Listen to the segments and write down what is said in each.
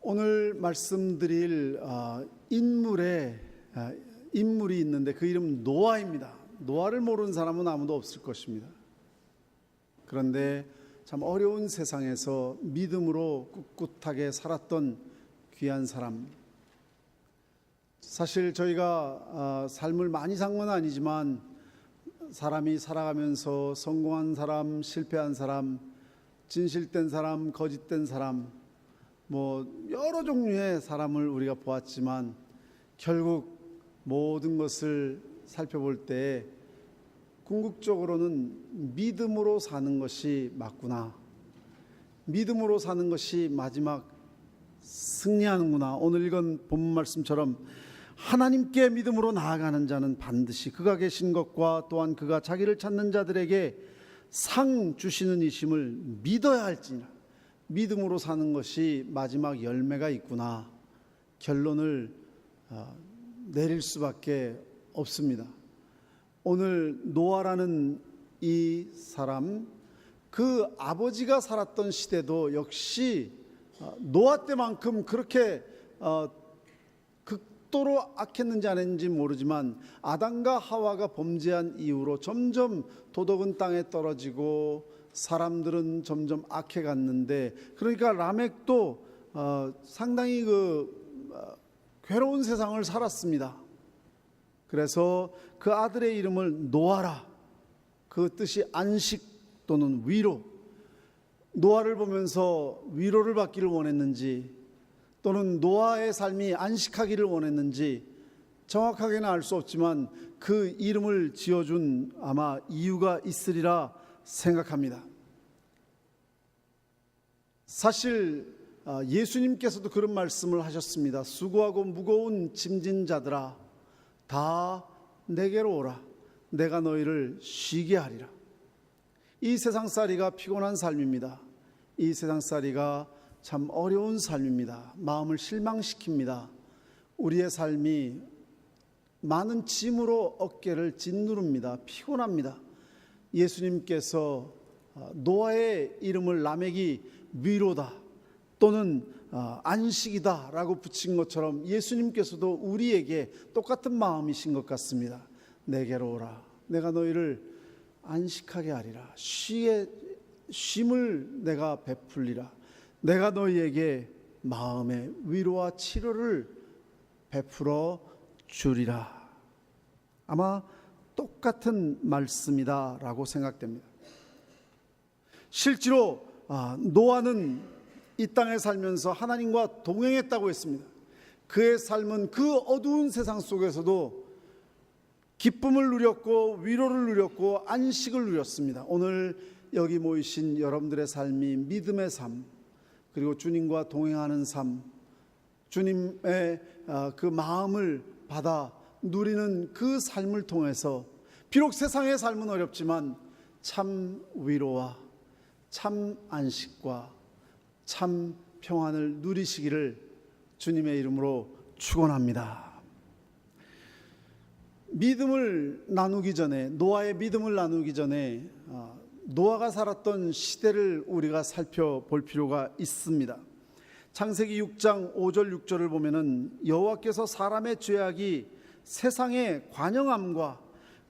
오늘 말씀드릴 인물이 있는데 그 이름은 노아입니다. 노아를 모르는 사람은 아무도 없을 것입니다. 그런데 참 어려운 세상에서 믿음으로 꿋꿋하게 살았던 귀한 사람. 사실 저희가 삶을 많이 산 건 아니지만 사람이 살아가면서 성공한 사람, 실패한 사람, 진실된 사람, 거짓된 사람, 여러 종류의 사람을 우리가 보았지만 결국 모든 것을 살펴볼 때 궁극적으로는 믿음으로 사는 것이 맞구나, 믿음으로 사는 것이 마지막 승리하는구나. 오늘 읽은 본문 말씀처럼 하나님께 믿음으로 나아가는 자는 반드시 그가 계신 것과 또한 그가 자기를 찾는 자들에게 상 주시는 이심을 믿어야 할지니라. 믿음으로 사는 것이 마지막 열매가 있구나, 결론을 내릴 수밖에 없습니다. 오늘 노아라는 이 사람, 그 아버지가 살았던 시대도 역시 노아 때만큼 그렇게 극도로 악했는지 안 했는지 모르지만 아담과 하와가 범죄한 이후로 점점 도덕은 땅에 떨어지고 사람들은 점점 악해갔는데, 그러니까 라멕도 상당히 괴로운 세상을 살았습니다. 그래서 그 아들의 이름을 노아라, 그 뜻이 안식 또는 위로, 노아를 보면서 위로를 받기를 원했는지 또는 노아의 삶이 안식하기를 원했는지 정확하게는 알 수 없지만 그 이름을 지어준 아마 이유가 있으리라 생각합니다. 사실 예수님께서도 그런 말씀을 하셨습니다. 수고하고 무거운 짐진 자들아 다 내게로 오라, 내가 너희를 쉬게 하리라. 이 세상살이가 피곤한 삶입니다. 이 세상살이가 참 어려운 삶입니다. 마음을 실망시킵니다. 우리의 삶이 많은 짐으로 어깨를 짓누릅니다. 피곤합니다. 예수님께서 노아의 이름을 라멕이 위로다 또는 안식이다 라고 붙인 것처럼 예수님께서도 우리에게 똑같은 마음이신 것 같습니다. 내게로 오라, 내가 너희를 안식하게 하리라. 쉼을 내가 베풀리라. 내가 너희에게 마음의 위로와 치료를 베풀어 주리라. 아마 똑같은 말씀이다 라고 생각됩니다. 실제로 노아는 이 땅에 살면서 하나님과 동행했다고 했습니다. 그의 삶은 그 어두운 세상 속에서도 기쁨을 누렸고 위로를 누렸고 안식을 누렸습니다. 오늘 여기 모이신 여러분들의 삶이 믿음의 삶, 그리고 주님과 동행하는 삶, 주님의 그 마음을 받아 누리는 그 삶을 통해서 비록 세상의 삶은 어렵지만 참 위로와 참 안식과 참 평안을 누리시기를 주님의 이름으로 축원합니다. 믿음을 나누기 전에, 노아의 믿음을 나누기 전에 노아가 살았던 시대를 우리가 살펴볼 필요가 있습니다. 창세기 6장 5절 6절을 보면은 여호와께서 사람의 죄악이 세상의 관영함과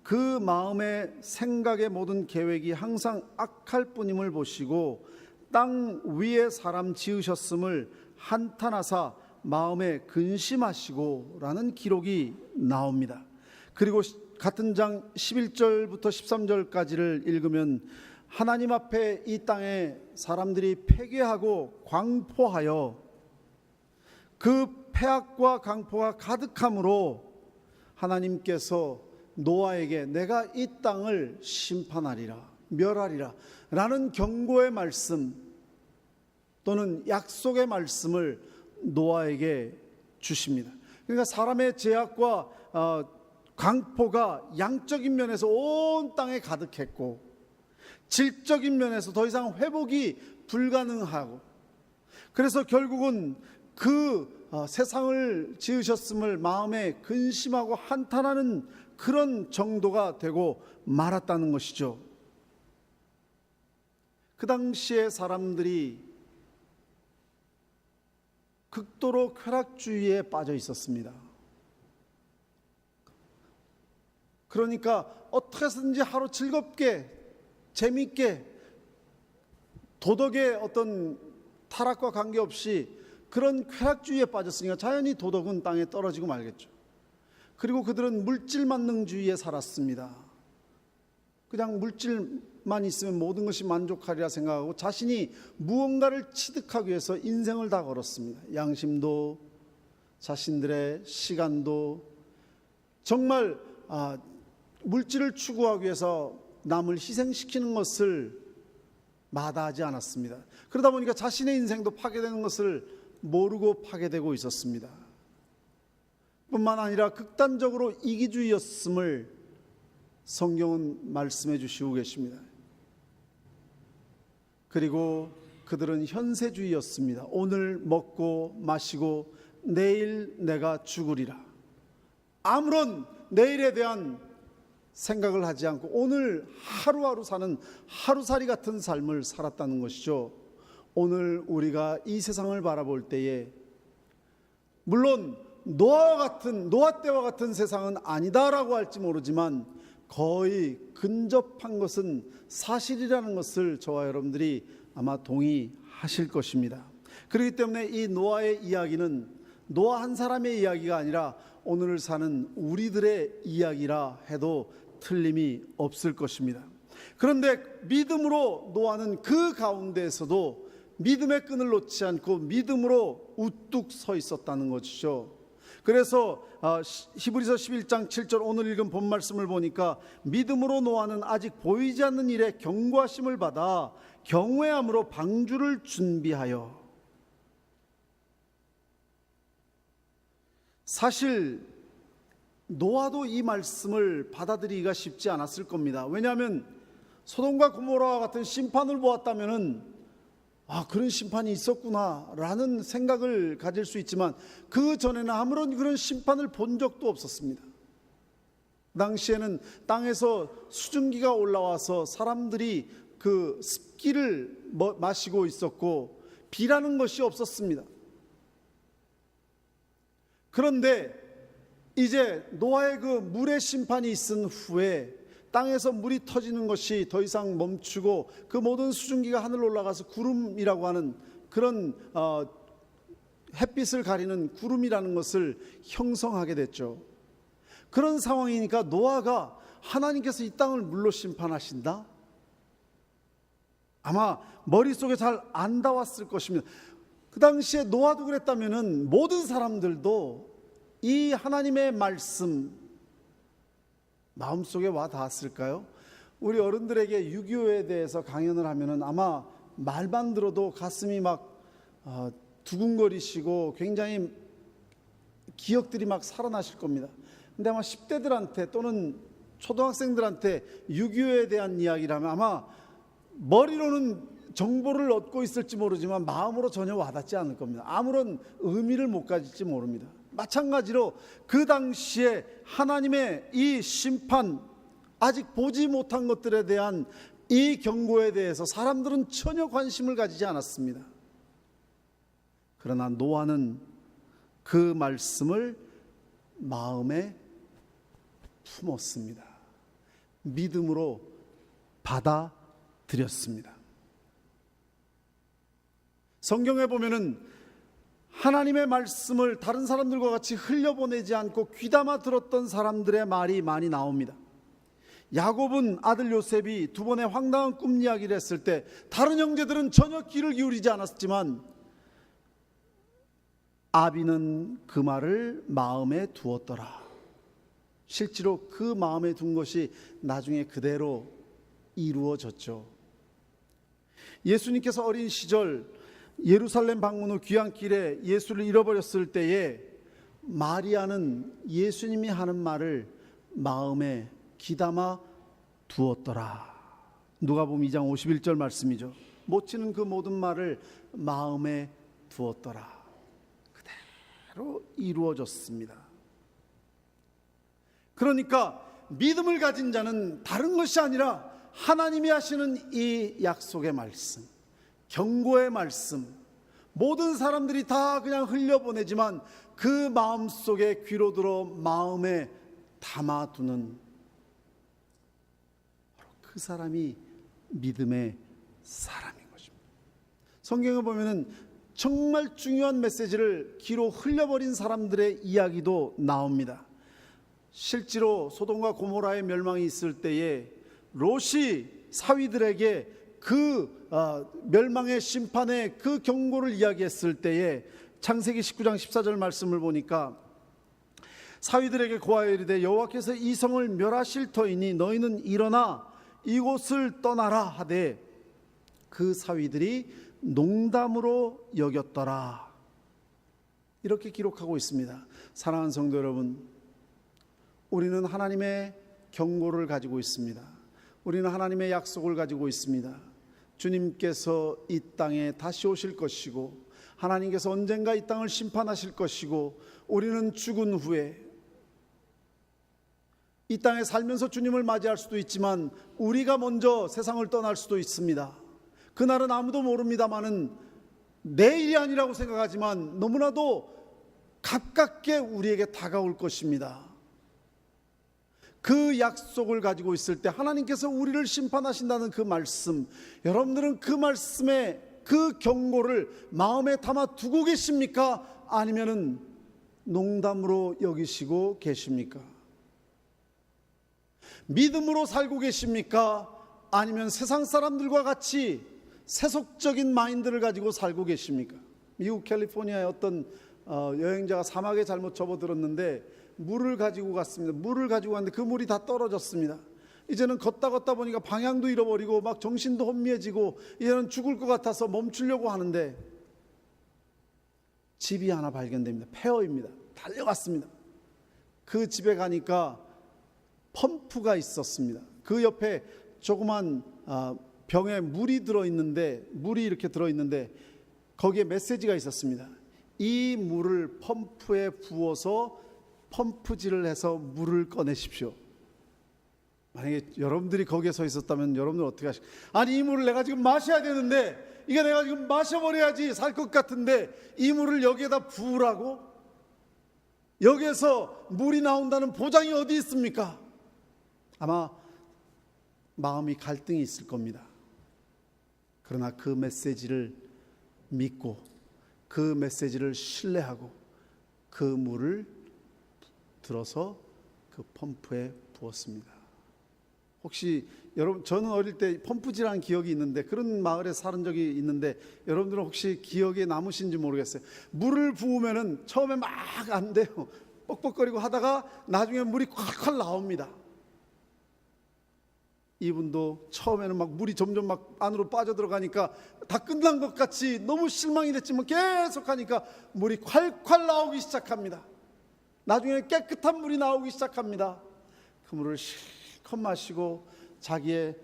그 마음의 생각의 모든 계획이 항상 악할 뿐임을 보시고 땅 위에 사람 지으셨음을 한탄하사 마음에 근심하시고 라는 기록이 나옵니다. 그리고 같은 장 11절부터 13절까지를 읽으면 하나님 앞에 이 땅에 사람들이 패괴하고 광포하여 그 패악과 강포가 가득함으로 하나님께서 노아에게 내가 이 땅을 심판하리라, 멸하리라 라는 경고의 말씀 또는 약속의 말씀을 노아에게 주십니다. 그러니까 사람의 죄악과 강포가 양적인 면에서 온 땅에 가득했고 질적인 면에서 더 이상 회복이 불가능하고, 그래서 결국은 그 세상을 지으셨음을 마음에 근심하고 한탄하는 그런 정도가 되고 말았다는 것이죠. 그 당시에 사람들이 극도로 쾌락주의에 빠져 있었습니다. 그러니까 어떻게 해서든지 하루 즐겁게 재미있게 도덕의 어떤 타락과 관계없이 그런 쾌락주의에 빠졌으니까 자연히 도덕은 땅에 떨어지고 말겠죠. 그리고 그들은 물질만능주의에 살았습니다. 그냥 물질만 있으면 모든 것이 만족하리라 생각하고 자신이 무언가를 취득하기 위해서 인생을 다 걸었습니다. 양심도 자신들의 시간도 정말 물질을 추구하기 위해서 남을 희생시키는 것을 마다하지 않았습니다. 그러다 보니까 자신의 인생도 파괴되는 것을 모르고 파괴되고 있었습니다. 뿐만 아니라 극단적으로 이기주의였음을 성경은 말씀해 주시고 계십니다. 그리고 그들은 현세주의였습니다. 오늘 먹고 마시고 내일 내가 죽으리라. 아무런 내일에 대한 생각을 하지 않고 오늘 하루하루 사는 하루살이 같은 삶을 살았다는 것이죠. 오늘 우리가 이 세상을 바라볼 때에 물론 노아 때와 같은 세상은 아니다라고 할지 모르지만 거의 근접한 것은 사실이라는 것을 저와 여러분들이 아마 동의하실 것입니다. 그렇기 때문에 이 노아의 이야기는 노아 한 사람의 이야기가 아니라 오늘을 사는 우리들의 이야기라 해도 틀림이 없을 것입니다. 그런데 믿음으로 노아는 그 가운데에서도 믿음의 끈을 놓지 않고 믿음으로 우뚝 서 있었다는 것이죠. 그래서 히브리서 11장 7절 오늘 읽은 본 말씀을 보니까 믿음으로 노아는 아직 보이지 않는 일에 경고하심을 받아 경외함으로 방주를 준비하여. 사실 노아도 이 말씀을 받아들이기가 쉽지 않았을 겁니다. 왜냐하면 소돔과 고모라와 같은 심판을 보았다면은 그런 심판이 있었구나 라는 생각을 가질 수 있지만 그 전에는 아무런 그런 심판을 본 적도 없었습니다. 당시에는 땅에서 수증기가 올라와서 사람들이 그 습기를 마시고 있었고 비라는 것이 없었습니다. 그런데 이제 노아의 그 물의 심판이 있은 후에 땅에서 물이 터지는 것이 더 이상 멈추고 그 모든 수증기가 하늘로 올라가서 구름이라고 하는 그런 햇빛을 가리는 구름이라는 것을 형성하게 됐죠. 그런 상황이니까 노아가 하나님께서 이 땅을 물로 심판하신다? 아마 머릿속에 잘 안 닿았을 것입니다. 그 당시에 노아도 그랬다면은 모든 사람들도 이 하나님의 말씀 마음속에 와 닿았을까요? 우리 어른들에게 6.25에 대해서 강연을 하면은 아마 말만 들어도 가슴이 막 두근거리시고 굉장히 기억들이 막 살아나실 겁니다. 근데 아마 10대들한테 또는 초등학생들한테 6.25에 대한 이야기를 하면 아마 머리로는 정보를 얻고 있을지 모르지만 마음으로 전혀 와닿지 않을 겁니다. 아무런 의미를 못 가질지 모릅니다. 마찬가지로 그 당시에 하나님의 이 심판, 아직 보지 못한 것들에 대한 이 경고에 대해서 사람들은 전혀 관심을 가지지 않았습니다. 그러나 노아는 그 말씀을 마음에 품었습니다. 믿음으로 받아들였습니다. 성경에 보면은 하나님의 말씀을 다른 사람들과 같이 흘려보내지 않고 귀담아 들었던 사람들의 말이 많이 나옵니다. 야곱은 아들 요셉이 두 번의 황당한 꿈 이야기를 했을 때 다른 형제들은 전혀 귀를 기울이지 않았지만 아비는 그 말을 마음에 두었더라. 실제로 그 마음에 둔 것이 나중에 그대로 이루어졌죠. 예수님께서 어린 시절 예루살렘 방문 후 귀향길에 예수를 잃어버렸을 때에 마리아는 예수님이 하는 말을 마음에 귀담아 두었더라. 누가복음 2장 51절 말씀이죠. 모치는 그 모든 말을 마음에 두었더라. 그대로 이루어졌습니다. 그러니까 믿음을 가진 자는 다른 것이 아니라 하나님이 하시는 이 약속의 말씀, 경고의 말씀, 모든 사람들이 다 그냥 흘려보내지만 그 마음속에 귀로 들어 마음에 담아두는 바로 그 사람이 믿음의 사람인 것입니다. 성경에 보면은 정말 중요한 메시지를 귀로 흘려버린 사람들의 이야기도 나옵니다. 실제로 소돔과 고모라의 멸망이 있을 때에 롯이 사위들에게 그 멸망의 심판의 그 경고를 이야기했을 때에 창세기 19장 14절 말씀을 보니까 사위들에게 고하여 이르되 여호와께서 이 성을 멸하실 터이니 너희는 일어나 이곳을 떠나라 하되 그 사위들이 농담으로 여겼더라. 이렇게 기록하고 있습니다. 사랑하는 성도 여러분, 우리는 하나님의 경고를 가지고 있습니다. 우리는 하나님의 약속을 가지고 있습니다. 주님께서 이 땅에 다시 오실 것이고 하나님께서 언젠가 이 땅을 심판하실 것이고 우리는 죽은 후에 이 땅에 살면서 주님을 맞이할 수도 있지만 우리가 먼저 세상을 떠날 수도 있습니다. 그날은 아무도 모릅니다마는 내일이 아니라고 생각하지만 너무나도 가깝게 우리에게 다가올 것입니다. 그 약속을 가지고 있을 때 하나님께서 우리를 심판하신다는 그 말씀, 여러분들은 그 말씀에 그 경고를 마음에 담아 두고 계십니까? 아니면은 농담으로 여기시고 계십니까? 믿음으로 살고 계십니까? 아니면 세상 사람들과 같이 세속적인 마인드를 가지고 살고 계십니까? 미국 캘리포니아의 어떤 여행자가 사막에 잘못 접어들었는데 물을 가지고 갔습니다. 물을 가지고 갔는데 그 물이 다 떨어졌습니다. 이제는 걷다 보니까 방향도 잃어버리고 막 정신도 혼미해지고 이제는 죽을 것 같아서 멈추려고 하는데 집이 하나 발견됩니다. 폐허입니다. 달려갔습니다. 그 집에 가니까 펌프가 있었습니다. 그 옆에 조그만 병에 물이 이렇게 들어있는데 거기에 메시지가 있었습니다. 이 물을 펌프에 부어서 펌프질을 해서 물을 꺼내십시오. 만약에 여러분들이 거기에 서 있었다면 여러분들 어떻게 하실까요? 아니, 이 물을 내가 지금 마셔야 되는데 이게 내가 지금 마셔버려야지 살 것 같은데 이 물을 여기에다 부으라고? 여기에서 물이 나온다는 보장이 어디 있습니까? 아마 마음이 갈등이 있을 겁니다. 그러나 그 메시지를 믿고 그 메시지를 신뢰하고 그 물을 들어서 그 펌프에 부었습니다. 혹시 여러분, 저는 어릴 때 펌프질한 기억이 있는데 그런 마을에 살은 적이 있는데 여러분들은 혹시 기억에 남으신지 모르겠어요. 물을 부으면은 처음에 막 안 돼요. 뻑뻑거리고 하다가 나중에 물이 콸콸 나옵니다. 이분도 처음에는 막 물이 점점 막 안으로 빠져들어가니까 다 끝난 것 같이 너무 실망이 됐지만 계속 하니까 물이 콸콸 나오기 시작합니다. 나중에 깨끗한 물이 나오기 시작합니다. 그 물을 실컷 마시고 자기의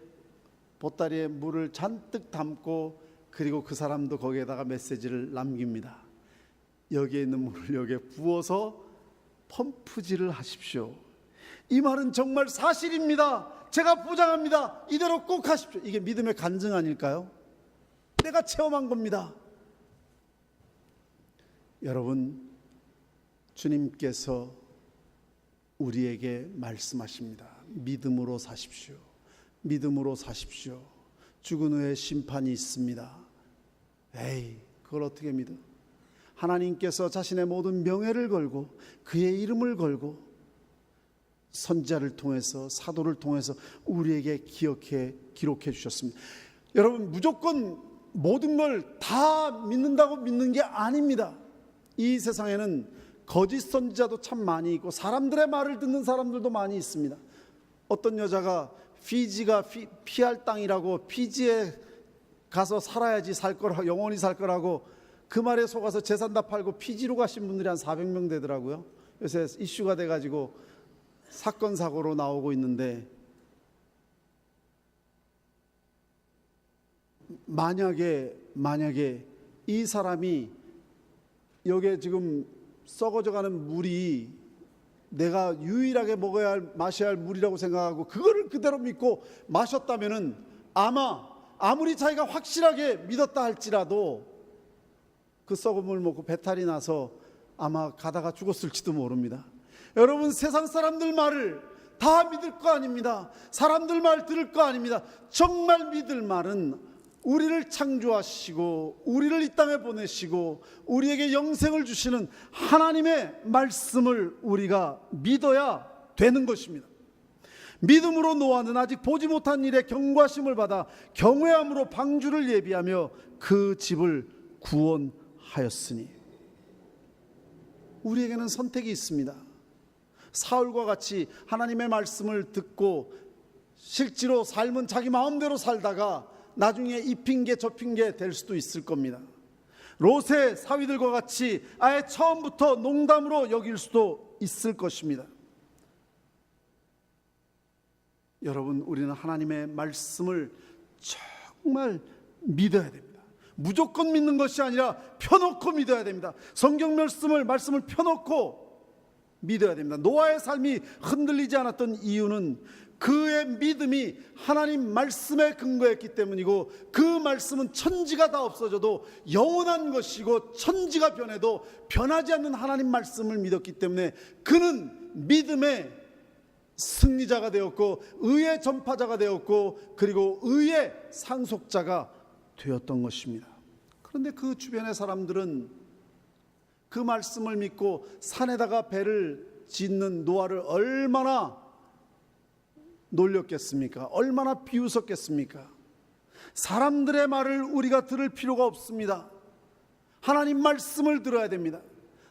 보따리에 물을 잔뜩 담고 그리고 그 사람도 거기에다가 메시지를 남깁니다. 여기에 있는 물을 여기에 부어서 펌프질을 하십시오. 이 말은 정말 사실입니다. 제가 보장합니다. 이대로 꼭 하십시오. 이게 믿음의 간증 아닐까요? 내가 체험한 겁니다. 여러분, 주님께서 우리에게 말씀하십니다. 믿음으로 사십시오. 믿음으로 사십시오. 죽은 후에 심판이 있습니다. 에이, 그걸 어떻게 믿어? 하나님께서 자신의 모든 명예를 걸고 그의 이름을 걸고 선지자를 통해서 사도를 통해서 우리에게 기록해 주셨습니다. 여러분, 무조건 모든 걸 다 믿는다고 믿는 게 아닙니다. 이 세상에는 거짓 선지자도 참 많이 있고 사람들의 말을 듣는 사람들도 많이 있습니다. 어떤 여자가 피지가 피할 땅이라고 피지에 가서 살아야지 살 거라고, 영원히 살 거라고 그 말에 속아서 재산 다 팔고 피지로 가신 분들이 한 400명 되더라고요. 요새 이슈가 돼가지고 사건 사고로 나오고 있는데, 만약에 이 사람이 여기에 지금 썩어져가는 물이 내가 유일하게 먹어야 할, 마셔야 할 물이라고 생각하고 그거를 그대로 믿고 마셨다면은 아무리 자기가 확실하게 믿었다 할지라도 그 썩음을 먹고 배탈이 나서 아마 가다가 죽었을지도 모릅니다. 여러분, 세상 사람들 말을 다 믿을 거 아닙니다. 사람들 말 들을 거 아닙니다. 정말 믿을 말은 우리를 창조하시고 우리를 이 땅에 보내시고 우리에게 영생을 주시는 하나님의 말씀을 우리가 믿어야 되는 것입니다. 믿음으로 노아는 아직 보지 못한 일에 경과심을 받아 경외함으로 방주를 예비하며 그 집을 구원하였으니, 우리에게는 선택이 있습니다. 사울과 같이 하나님의 말씀을 듣고 실제로 삶은 자기 마음대로 살다가 나중에 이 핑계 저 핑계 될 수도 있을 겁니다. 롯의 사위들과 같이 아예 처음부터 농담으로 여길 수도 있을 것입니다. 여러분, 우리는 하나님의 말씀을 정말 믿어야 됩니다. 무조건 믿는 것이 아니라 펴놓고 믿어야 됩니다. 성경 말씀을 펴놓고 믿어야 됩니다. 노아의 삶이 흔들리지 않았던 이유는 그의 믿음이 하나님 말씀에 근거했기 때문이고, 그 말씀은 천지가 다 없어져도 영원한 것이고 천지가 변해도 변하지 않는 하나님 말씀을 믿었기 때문에 그는 믿음의 승리자가 되었고 의의 전파자가 되었고 그리고 의의 상속자가 되었던 것입니다. 그런데 그 주변의 사람들은 그 말씀을 믿고 산에다가 배를 짓는 노아를 얼마나 놀렸겠습니까? 얼마나 비웃었겠습니까? 사람들의 말을 우리가 들을 필요가 없습니다. 하나님 말씀을 들어야 됩니다.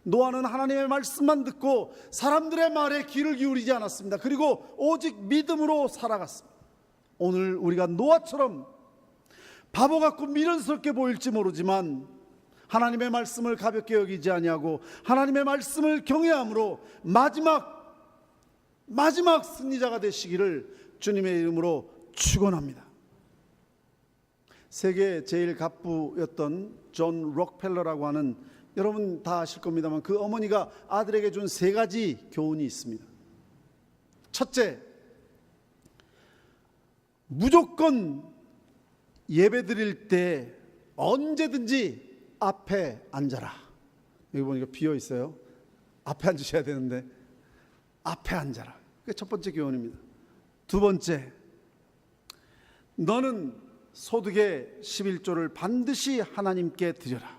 노아는 하나님의 말씀만 듣고 사람들의 말에 귀를 기울이지 않았습니다. 그리고 오직 믿음으로 살아갔습니다. 오늘 우리가 노아처럼 바보 같고 미련스럽게 보일지 모르지만 하나님의 말씀을 가볍게 여기지 아니하고 하나님의 말씀을 경외함으로 마지막 승리자가 되시기를 주님의 이름으로 축원합니다. 세계 제일 갑부였던 존 록펠러라고 하는, 여러분 다 아실 겁니다만 그 어머니가 아들에게 준 3가지 교훈이 있습니다. 첫째, 무조건 예배 드릴 때 언제든지 앞에 앉아라. 여기 보니까 비어 있어요. 앞에 앉으셔야 되는데 앞에 앉아라. 그게 첫 번째 교훈입니다. 두 번째, 너는 소득의 11조를 반드시 하나님께 드려라.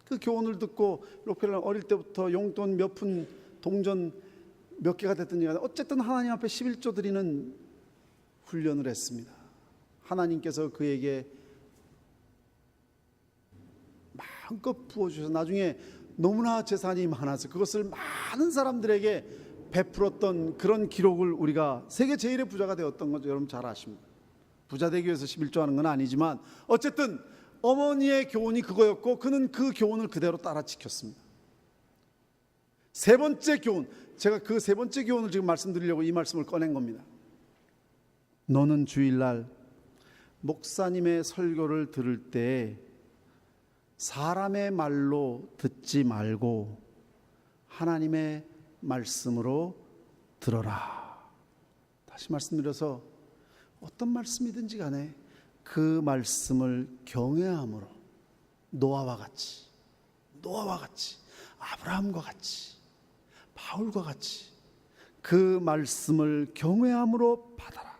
그 교훈을 듣고 록펠러는 어릴 때부터 용돈 몇 푼, 동전 몇 개가 됐든지 간에 어쨌든 하나님 앞에 11조 드리는 훈련을 했습니다. 하나님께서 그에게 마음껏 부어주셔서 나중에 너무나 재산이 많아서 그것을 많은 사람들에게 베풀었던 그런 기록을 우리가 세계 제일의 부자가 되었던 거죠. 여러분 잘 아십니다. 부자 되기 위해서 11조 하는 건 아니지만 어쨌든 어머니의 교훈이 그거였고 그는 그 교훈을 그대로 따라 지켰습니다. 세 번째 교훈, 제가 그 세 번째 교훈을 지금 말씀드리려고 이 말씀을 꺼낸 겁니다. 너는 주일날 목사님의 설교를 들을 때 사람의 말로 듣지 말고 하나님의 말씀으로 들어라. 다시 말씀드려서 어떤 말씀이든지 간에 그 말씀을 경외함으로 노아와 같이 아브라함과 같이 바울과 같이 그 말씀을 경외함으로 받아라.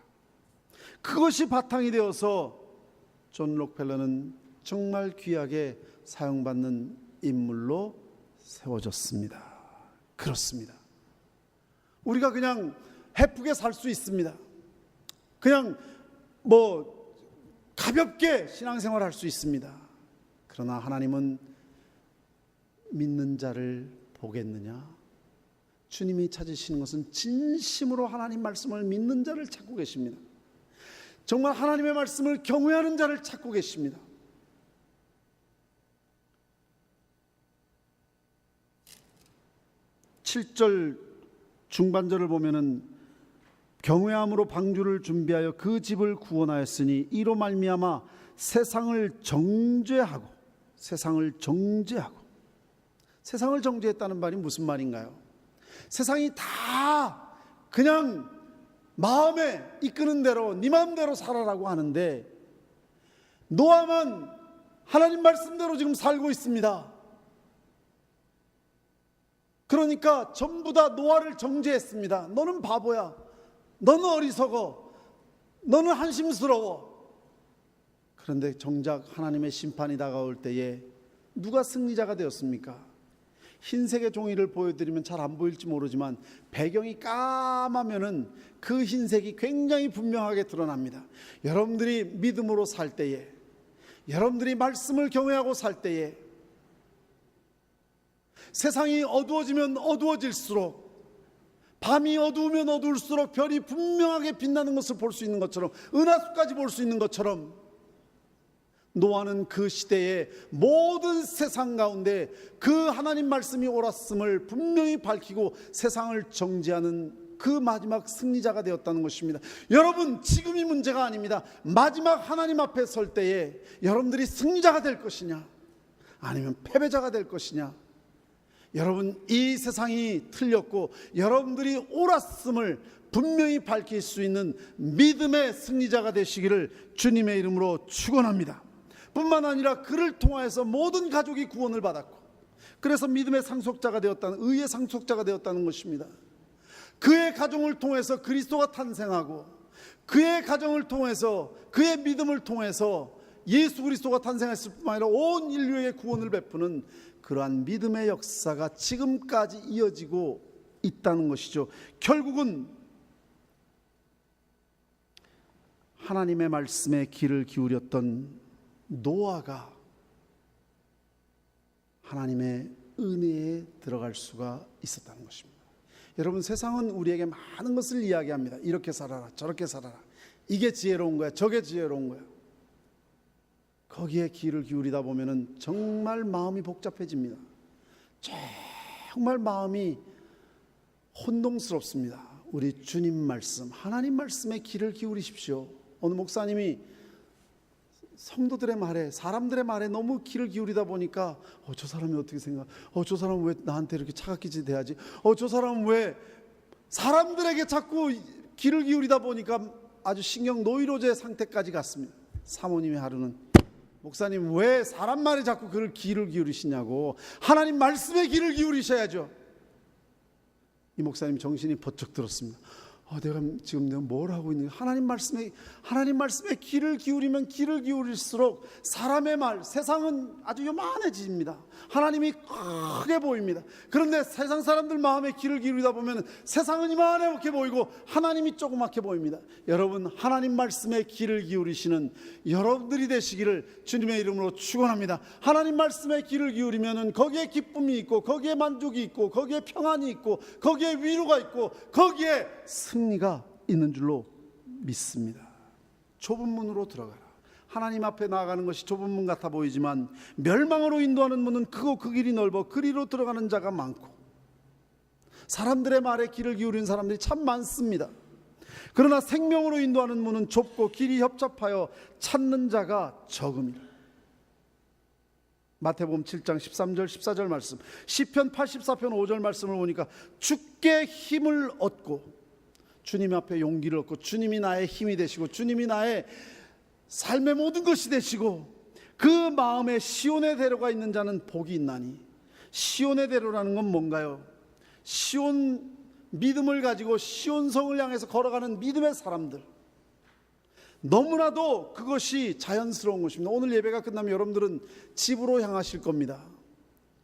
그것이 바탕이 되어서 존 록펠러는 정말 귀하게 사용받는 인물로 세워졌습니다. 그렇습니다. 우리가 그냥 해프게 살 수 있습니다. 그냥 가볍게 신앙생활 할 수 있습니다. 그러나 하나님은 믿는 자를 보겠느냐? 주님이 찾으시는 것은 진심으로 하나님 말씀을 믿는 자를 찾고 계십니다. 정말 하나님의 말씀을 경외하는 자를 찾고 계십니다. (7절) 중반절을 보면은 경외함으로 방주를 준비하여 그 집을 구원하였으니 이로 말미암아 세상을 정죄하고 세상을 정죄했다는 말이 무슨 말인가요? 세상이 다 그냥 마음에 이끄는 대로 네 마음대로 살아라고 하는데 노아만 하나님 말씀대로 지금 살고 있습니다. 그러니까 전부 다 노아를 정죄했습니다. 너는 바보야. 너는 어리석어. 너는 한심스러워. 그런데 정작 하나님의 심판이 다가올 때에 누가 승리자가 되었습니까? 흰색의 종이를 보여드리면 잘 안 보일지 모르지만 배경이 까마면은 그 흰색이 굉장히 분명하게 드러납니다. 여러분들이 믿음으로 살 때에, 여러분들이 말씀을 경외하고 살 때에, 세상이 어두워지면 어두워질수록, 밤이 어두우면 어두울수록 별이 분명하게 빛나는 것을 볼 수 있는 것처럼, 은하수까지 볼 수 있는 것처럼, 노아는 그 시대의 모든 세상 가운데 그 하나님 말씀이 옳았음을 분명히 밝히고 세상을 정죄하는 그 마지막 승리자가 되었다는 것입니다. 여러분, 지금이 문제가 아닙니다. 마지막 하나님 앞에 설 때에 여러분들이 승리자가 될 것이냐 아니면 패배자가 될 것이냐, 여러분, 이 세상이 틀렸고 여러분들이 옳았음을 분명히 밝힐 수 있는 믿음의 승리자가 되시기를 주님의 이름으로 축원합니다. 뿐만 아니라 그를 통하여서 모든 가족이 구원을 받았고, 그래서 믿음의 상속자가 되었다는, 의의 상속자가 되었다는 것입니다. 그의 가정을 통해서 그리스도가 탄생하고, 그의 가정을 통해서, 그의 믿음을 통해서 예수 그리스도가 탄생했을 뿐만 아니라 온 인류에게 구원을 베푸는 그러한 믿음의 역사가 지금까지 이어지고 있다는 것이죠. 결국은 하나님의 말씀에 귀를 기울였던 노아가 하나님의 은혜에 들어갈 수가 있었다는 것입니다. 여러분, 세상은 우리에게 많은 것을 이야기합니다. 이렇게 살아라, 저렇게 살아라, 이게 지혜로운 거야, 저게 지혜로운 거야. 거기에 귀를 기울이다 보면은 정말 마음이 복잡해집니다. 정말 마음이 혼동스럽습니다. 우리 주님 말씀, 하나님 말씀에 귀를 기울이십시오. 어느 목사님이 성도들의 말에, 사람들의 말에 너무 귀를 기울이다 보니까 저 사람이 어떻게 생각, 저 사람은 왜 나한테 이렇게 차갑게 대하지, 저 사람은 왜, 사람들에게 자꾸 귀를 기울이다 보니까 아주 신경 노이로제 상태까지 갔습니다. 사모님의 하루는, 목사님 왜 사람 말에 자꾸 그를 귀를 기울이시냐고, 하나님 말씀에 귀를 기울이셔야죠. 이 목사님 정신이 번쩍 들었습니다. 내가 뭘 하고 있는 거야? 하나님 말씀에 귀를 기울이면 귀를 기울일수록 사람의 말, 세상은 아주 요만해집니다. 하나님이 크게 보입니다. 그런데 세상 사람들 마음에 귀를 기울이다 보면 세상은 이만하게 보이고 하나님이 조그맣게 보입니다. 여러분, 하나님 말씀에 귀를 기울이시는 여러분들이 되시기를 주님의 이름으로 축원합니다. 하나님 말씀에 귀를 기울이면 거기에 기쁨이 있고, 거기에 만족이 있고, 거기에 평안이 있고, 거기에 위로가 있고, 거기에 승리가 있는 줄로 믿습니다. 좁은 문으로 들어가라. 하나님 앞에 나아가는 것이 좁은 문 같아 보이지만 멸망으로 인도하는 문은 크고 그 길이 넓어 그리로 들어가는 자가 많고, 사람들의 말에 귀를 기울이는 사람들이 참 많습니다. 그러나 생명으로 인도하는 문은 좁고 길이 협잡하여 찾는 자가 적음이라. 마태복음 7장 13절 14절 말씀, 시편 84편 5절 말씀을 보니까 주께 힘을 얻고, 주님 앞에 용기를 얻고, 주님이 나의 힘이 되시고, 주님이 나의 삶의 모든 것이 되시고, 그 마음에 시온의 대로가 있는 자는 복이 있나니. 시온의 대로라는 건 뭔가요? 시온, 믿음을 가지고 시온성을 향해서 걸어가는 믿음의 사람들, 너무나도 그것이 자연스러운 것입니다. 오늘 예배가 끝나면 여러분들은 집으로 향하실 겁니다.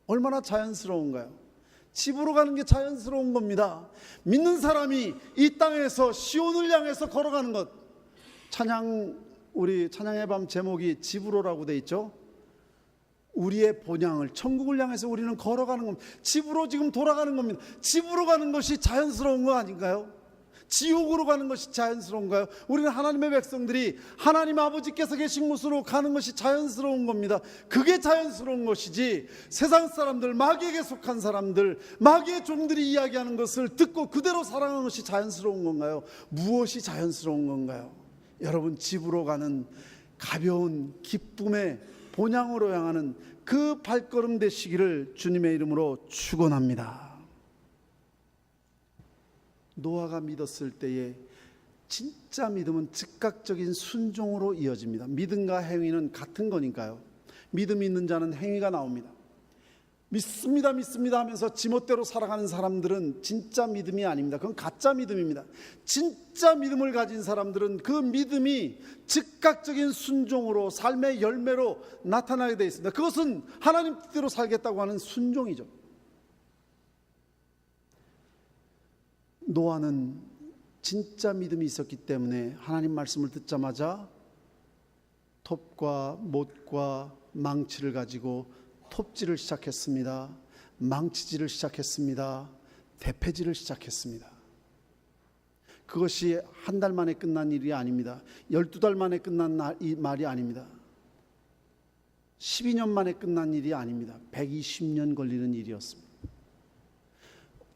얼마나 자연스러운가요? 집으로 가는 게 자연스러운 겁니다. 믿는 사람이 이 땅에서 시온을 향해서 걸어가는 것. 우리 찬양의 밤 제목이 집으로라고 돼 있죠. 우리의 본향을, 천국을 향해서 우리는 걸어가는 겁니다. 집으로 지금 돌아가는 겁니다. 집으로 가는 것이 자연스러운 거 아닌가요? 지옥으로 가는 것이 자연스러운가요? 우리는 하나님의 백성들이 하나님 아버지께서 계신 곳으로 가는 것이 자연스러운 겁니다. 그게 자연스러운 것이지, 세상 사람들, 마귀에게 속한 사람들, 마귀의 종들이 이야기하는 것을 듣고 그대로 살아가는 것이 자연스러운 건가요? 무엇이 자연스러운 건가요? 여러분, 집으로 가는 가벼운 기쁨의 본향으로 향하는 그 발걸음 되시기를 주님의 이름으로 축원합니다. 노아가 믿었을 때에 진짜 믿음은 즉각적인 순종으로 이어집니다. 믿음과 행위는 같은 거니까요. 믿음이 있는 자는 행위가 나옵니다. 믿습니다, 믿습니다 하면서 지멋대로 살아가는 사람들은 진짜 믿음이 아닙니다. 그건 가짜 믿음입니다. 진짜 믿음을 가진 사람들은 그 믿음이 즉각적인 순종으로 삶의 열매로 나타나게 되어 있습니다. 그것은 하나님 뜻대로 살겠다고 하는 순종이죠. 노아는 진짜 믿음이 있었기 때문에 하나님 말씀을 듣자마자 톱과 못과 망치를 가지고 톱질을 시작했습니다. 망치질을 시작했습니다. 대패질을 시작했습니다. 그것이 한 달 만에 끝난 일이 아닙니다. 12달 만에 끝난 말이 아닙니다. 12년 만에 끝난 일이 아닙니다. 120년 걸리는 일이었습니다.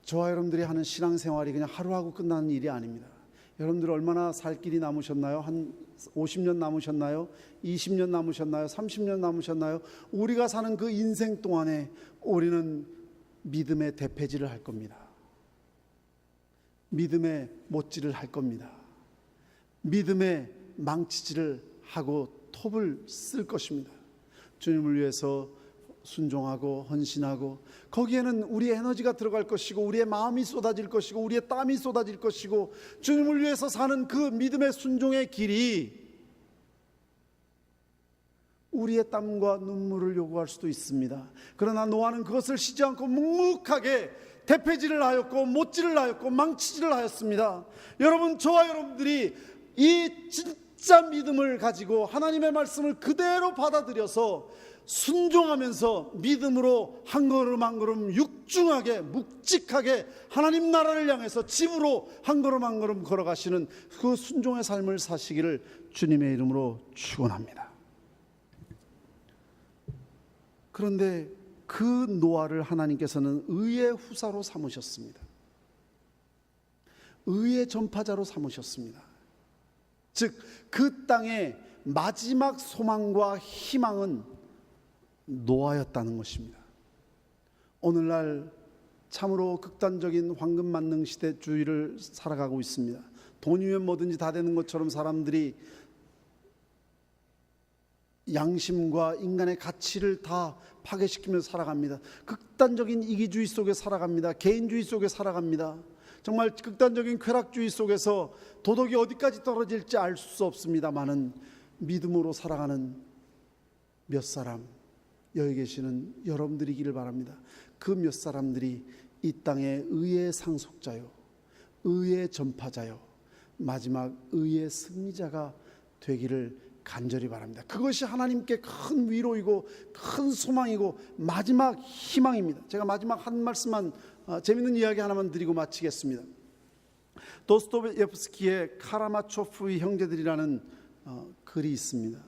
저와 여러분들이 하는 신앙생활이 그냥 하루하고 끝나는 일이 아닙니다. 여러분들 얼마나 살 길이 남으셨나요? 한 50년 남으셨나요? 20년 남으셨나요? 30년 남으셨나요? 우리가 사는 그 인생 동안에 우리는 믿음의 대패질을 할 겁니다. 믿음의 못질을 할 겁니다. 믿음의 망치질을 하고 톱을 쓸 것입니다. 주님을 위해서 순종하고 헌신하고, 거기에는 우리의 에너지가 들어갈 것이고 우리의 마음이 쏟아질 것이고 우리의 땀이 쏟아질 것이고, 주님을 위해서 사는 그 믿음의 순종의 길이 우리의 땀과 눈물을 요구할 수도 있습니다. 그러나 노아는 그것을 쉬지 않고 묵묵하게 대패질을 하였고 못질을 하였고 망치질을 하였습니다. 여러분, 저와 여러분들이 이 진짜 믿음을 가지고 하나님의 말씀을 그대로 받아들여서 순종하면서 믿음으로 한 걸음 한 걸음 육중하게 묵직하게 하나님 나라를 향해서 집으로 한 걸음 한 걸음 걸어가시는 그 순종의 삶을 사시기를 주님의 이름으로 축원합니다. 그런데 그 노아를 하나님께서는 의의 후사로 삼으셨습니다. 의의 전파자로 삼으셨습니다. 즉 그 땅의 마지막 소망과 희망은 노아였다는 것입니다. 오늘날 참으로 극단적인 황금 만능 시대주의를 살아가고 있습니다. 돈이면 뭐든지 다 되는 것처럼 사람들이 양심과 인간의 가치를 다 파괴시키면서 살아갑니다. 극단적인 이기주의 속에 살아갑니다. 개인주의 속에 살아갑니다. 정말 극단적인 쾌락주의 속에서 도덕이 어디까지 떨어질지 알 수 없습니다만은 믿음으로 살아가는 몇 사람, 여기 계시는 여러분들이기를 바랍니다. 그 몇 사람들이 이 땅의 의의 상속자요, 의의 전파자요, 마지막 의의 승리자가 되기를 간절히 바랍니다. 그것이 하나님께 큰 위로이고 큰 소망이고 마지막 희망입니다. 제가 마지막 한 말씀만, 재밌는 이야기 하나만 드리고 마치겠습니다. 도스토옙스키의 카라마초프의 형제들이라는 글이 있습니다.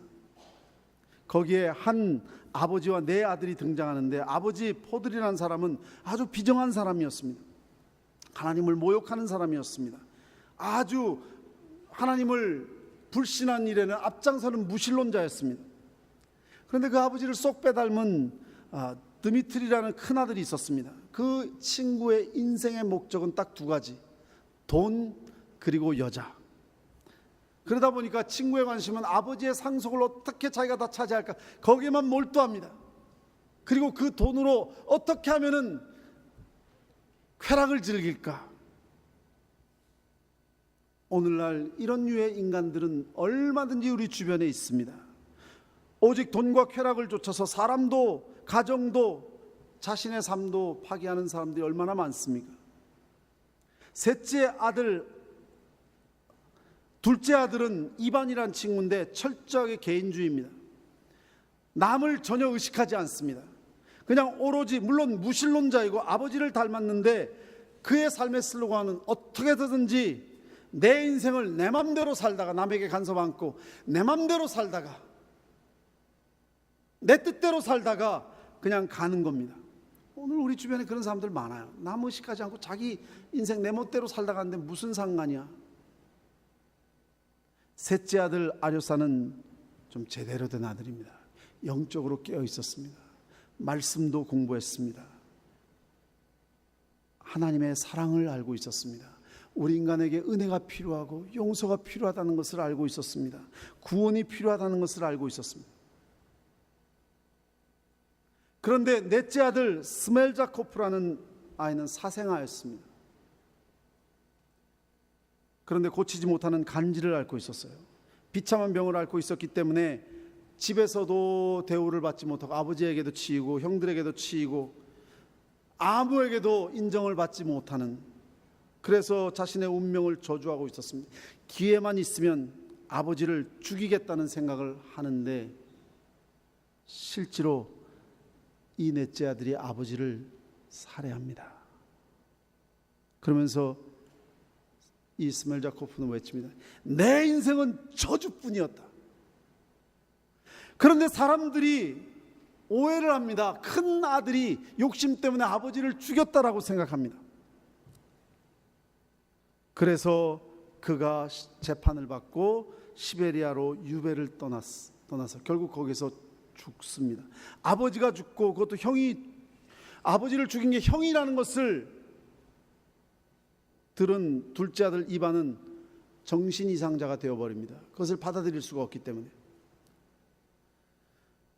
거기에 한 아버지와 네 아들이 등장하는데, 아버지 포들이라는 사람은 아주 비정한 사람이었습니다. 하나님을 모욕하는 사람이었습니다. 아주 하나님을 불신한 일에는 앞장서는 무신론자였습니다. 그런데 그 아버지를 쏙 빼닮은 드미트리라는 큰아들이 있었습니다. 그 친구의 인생의 목적은 딱 두 가지: 돈 그리고 여자. 그러다 보니까 친구의 관심은 아버지의 상속을 어떻게 자기가 다 차지할까, 거기에만 몰두합니다. 그리고 그 돈으로 어떻게 하면은 쾌락을 즐길까. 오늘날 이런 류의 인간들은 얼마든지 우리 주변에 있습니다. 오직 돈과 쾌락을 쫓아서 사람도 가정도 자신의 삶도 파괴하는 사람들이 얼마나 많습니까? 셋째 아들, 둘째 아들은 이반이란 친구인데 철저하게 개인주의입니다. 남을 전혀 의식하지 않습니다. 그냥 오로지, 물론 무신론자이고 아버지를 닮았는데 그의 삶의 슬로건은 어떻게든지 내 인생을 내 맘대로 살다가, 남에게 간섭 않고 내 맘대로 살다가 내 뜻대로 살다가 그냥 가는 겁니다. 오늘 우리 주변에 그런 사람들 많아요. 남 의식하지 않고 자기 인생 내 멋대로 살다가 가는데 무슨 상관이야. 셋째 아들 아료사는 좀 제대로 된 아들입니다. 영적으로 깨어 있었습니다. 말씀도 공부했습니다. 하나님의 사랑을 알고 있었습니다. 우리 인간에게 은혜가 필요하고 용서가 필요하다는 것을 알고 있었습니다. 구원이 필요하다는 것을 알고 있었습니다. 그런데 넷째 아들 스멜자코프라는 아이는 사생아였습니다. 그런데 고치지 못하는 간질을 앓고 있었어요. 비참한 병을 앓고 있었기 때문에 집에서도 대우를 받지 못하고 아버지에게도 치이고 형들에게도 치이고 아무에게도 인정을 받지 못하는, 그래서 자신의 운명을 저주하고 있었습니다. 기회만 있으면 아버지를 죽이겠다는 생각을 하는데 실제로 이 넷째 아들이 아버지를 살해합니다. 그러면서 이 스멜자코프는 외칩니다. 내 인생은 저주뿐이었다. 그런데 사람들이 오해를 합니다. 큰 아들이 욕심 때문에 아버지를 죽였다라고 생각합니다. 그래서 그가 재판을 받고 시베리아로 유배를 떠나서 결국 거기서 죽습니다. 아버지가 죽고, 그것도 아버지를 죽인 게 형이라는 것을 들은 둘째 아들 이반은 정신 이상자가 되어버립니다. 그것을 받아들일 수가 없기 때문에.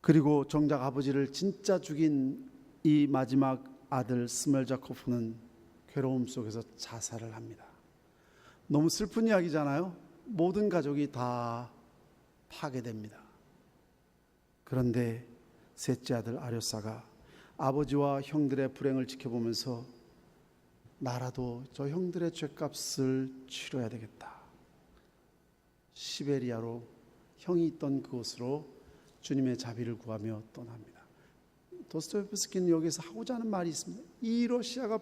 그리고 정작 아버지를 진짜 죽인 이 마지막 아들 스멜자코프는 괴로움 속에서 자살을 합니다. 너무 슬픈 이야기잖아요. 모든 가족이 다 파괴됩니다. 그런데 셋째 아들 아료사가 아버지와 형들의 불행을 지켜보면서 나라도 저 형들의 죄값을 치러야 되겠다. 시베리아로, 형이 있던 그곳으로 주님의 자비를 구하며 떠납니다. 도스토옙스키는 여기서 하고자 하는 말이 있습니다. 이 러시아가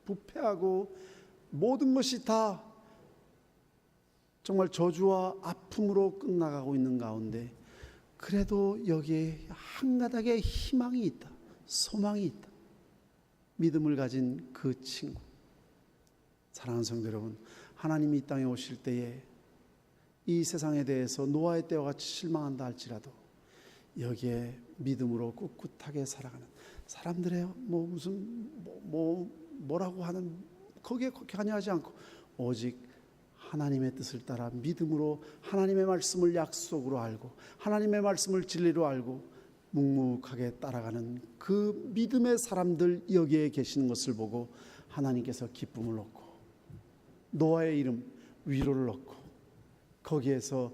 부패하고 모든 것이 다 정말 저주와 아픔으로 끝나가고 있는 가운데 그래도 여기에 한 가닥의 희망이 있다. 소망이 있다. 믿음을 가진 그 친구. 사랑하는 성도 여러분, 하나님이 이 땅에 오실 때에 이 세상에 대해서 노아의 때와 같이 실망한다 할지라도 여기에 믿음으로 꿋꿋하게 살아가는 사람들의 뭐라고 하는 거기에 관여하지 않고 오직 하나님의 뜻을 따라 믿음으로 하나님의 말씀을 약속으로 알고 하나님의 말씀을 진리로 알고 묵묵하게 따라가는 그 믿음의 사람들 여기에 계시는 것을 보고 하나님께서 기쁨을 얻고 노아의 이름 위로를 얻고 거기에서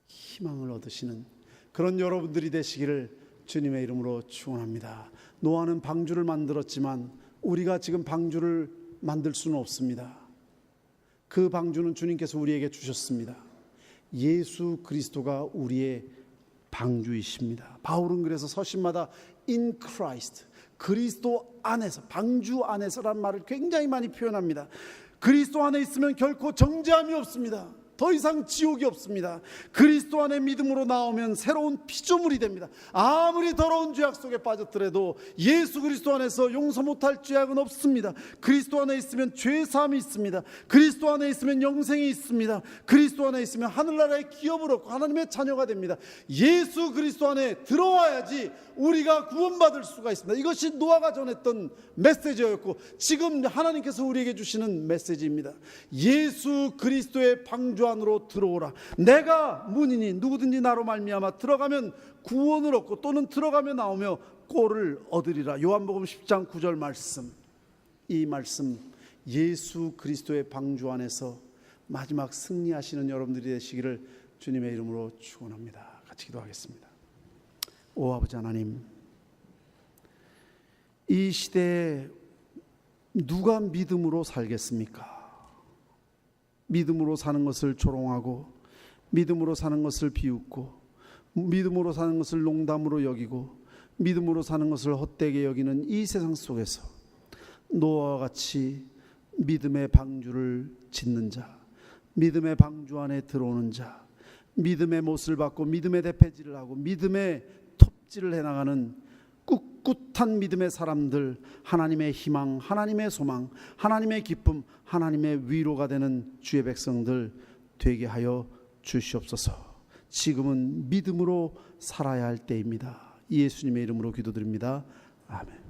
희망을 얻으시는 그런 여러분들이 되시기를 주님의 이름으로 축원합니다. 노아는 방주를 만들었지만 우리가 지금 방주를 만들 수는 없습니다. 그 방주는 주님께서 우리에게 주셨습니다. 예수 그리스도가 우리의 방주이십니다. 바울은 그래서 서신마다 in Christ, 그리스도 안에서, 방주 안에서라는 말을 굉장히 많이 표현합니다. 그리스도 안에 있으면 결코 정죄함이 없습니다. 더 이상 지옥이 없습니다. 그리스도 안에 믿음으로 나오면 새로운 피조물이 됩니다. 아무리 더러운 죄악 속에 빠졌더라도 예수 그리스도 안에서 용서 못할 죄악은 없습니다. 그리스도 안에 있으면 죄사함이 있습니다. 그리스도 안에 있으면 영생이 있습니다. 그리스도 안에 있으면 하늘나라의 기업을 얻고 하나님의 자녀가 됩니다. 예수 그리스도 안에 들어와야지 우리가 구원받을 수가 있습니다. 이것이 노아가 전했던 메시지였고 지금 하나님께서 우리에게 주시는 메시지입니다. 예수 그리스도의 방주 안으로 들어오라. 내가 문이니 누구든지 나로 말미암아 들어가면 구원을 얻고 또는 들어가며 나오며 꼴을 얻으리라. 요한복음 10장 9절 말씀. 이 말씀 예수 그리스도의 방주 안에서 마지막 승리하시는 여러분들이 되시기를 주님의 이름으로 축원합니다. 같이 기도하겠습니다. 오 아버지 하나님, 이 시대에 누가 믿음으로 살겠습니까? 믿음으로 사는 것을 조롱하고 믿음으로 사는 것을 비웃고 믿음으로 사는 것을 농담으로 여기고 믿음으로 사는 것을 헛되게 여기는 이 세상 속에서 노아와 같이 믿음의 방주를 짓는 자, 믿음의 방주 안에 들어오는 자, 믿음의 못을 받고 믿음의 대패질을 하고 믿음의 톱질을 해나가는 꿋꿋한 믿음의 사람들, 하나님의 희망, 하나님의 소망, 하나님의 기쁨, 하나님의 위로가 되는 주의 백성들 되게 하여 주시옵소서. 지금은 믿음으로 살아야 할 때입니다. 예수님의 이름으로 기도드립니다. 아멘.